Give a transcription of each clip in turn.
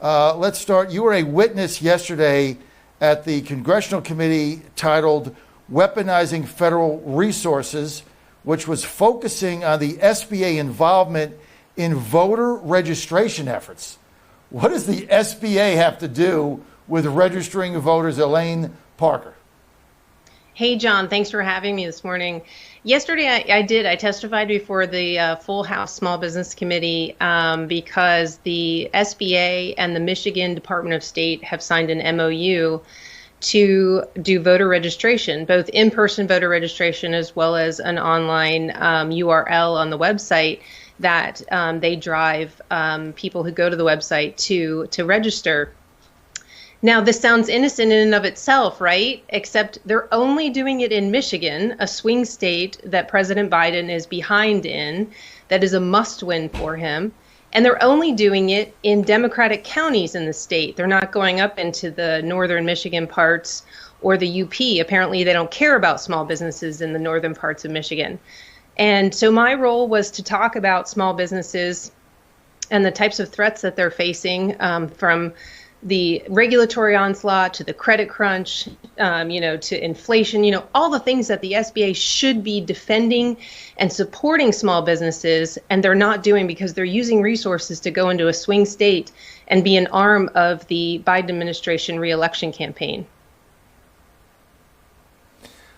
Let's start. You were a witness yesterday at the Congressional Committee titled Weaponizing Federal Resources, which was focusing on the SBA involvement in voter registration efforts. What does the SBA have to do with registering voters? Elaine Parker. Hey, John, thanks for having me this morning. Yesterday, I testified before the Full House Small Business Committee because the SBA and the Michigan Department of State have signed an MOU to do voter registration, both in-person voter registration as well as an online URL on the website that they drive people who go to the website to register. Now, this sounds innocent in and of itself, right? Except they're only doing it in Michigan, a swing state that President Biden is behind in, that is a must-win for him. And they're only doing it in Democratic counties in the state. They're not going up into the northern Michigan parts or the UP. Apparently, they don't care about small businesses in the northern parts of Michigan. And so my role was to talk about small businesses and the types of threats that they're facing from the regulatory onslaught to the credit crunch, to inflation, all the things that the SBA should be defending and supporting small businesses, and they're not doing because they're using resources to go into a swing state and be an arm of the Biden administration reelection campaign.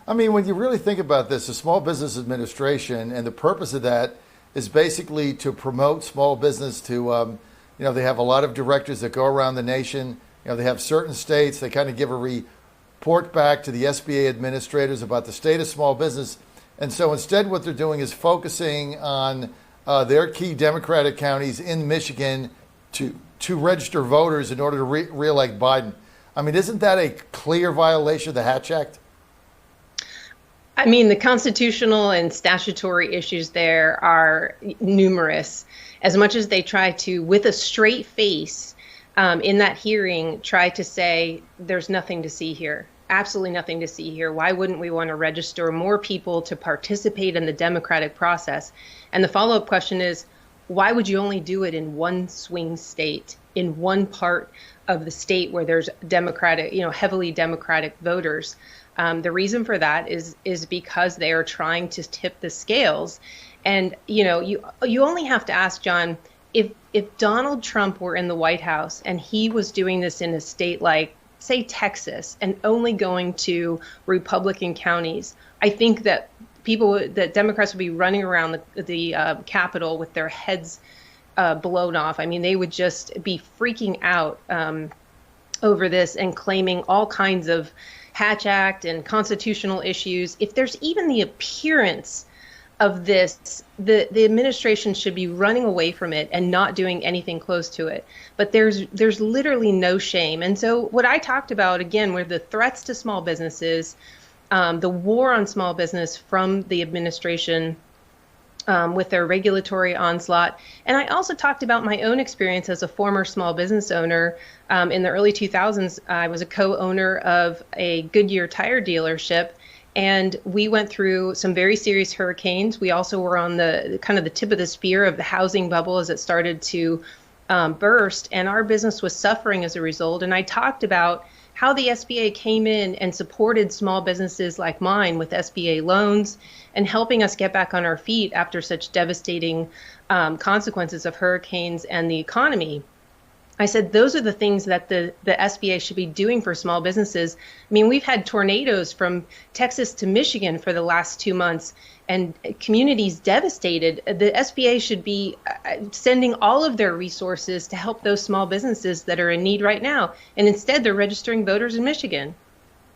I mean, when you really think about this, the Small Business Administration, and the purpose of that is basically to promote small business to they have a lot of directors that go around the nation. They have certain states. They kind of give a report back to the SBA administrators about the state of small business. And so instead what they're doing is focusing on their key Democratic counties in Michigan to register voters in order to re-elect Biden. I mean, isn't that a clear violation of the Hatch Act? I mean, the constitutional and statutory issues there are numerous. As much as they try to, with a straight face in that hearing, try to say there's nothing to see here, absolutely nothing to see here. Why wouldn't we want to register more people to participate in the democratic process? And the follow-up question is, why would you only do it in one swing state, in one part of the state where there's Democratic, heavily Democratic voters? The reason for that is because they are trying to tip the scales. And, you only have to ask, John, if Donald Trump were in the White House and he was doing this in a state like, say, Texas, and only going to Republican counties, I think that Democrats would be running around the Capitol with their heads blown off. I mean, they would just be freaking out over this and claiming all kinds of Hatch Act and constitutional issues. If there's even the appearance of this, the administration should be running away from it and not doing anything close to it. But there's literally no shame. And so what I talked about, again, were the threats to small businesses, the war on small business from the administration with their regulatory onslaught. And I also talked about my own experience as a former small business owner. In the early 2000s, I was a co-owner of a Goodyear tire dealership, and we went through some very serious hurricanes. We also were on the kind of the tip of the spear of the housing bubble as it started to burst, and our business was suffering as a result. And I talked about how the SBA came in and supported small businesses like mine with SBA loans and helping us get back on our feet after such devastating consequences of hurricanes and the economy. I said, those are the things that the SBA should be doing for small businesses. I mean, we've had tornadoes from Texas to Michigan for the last 2 months and communities devastated. The SBA should be sending all of their resources to help those small businesses that are in need right now. And instead, they're registering voters in Michigan.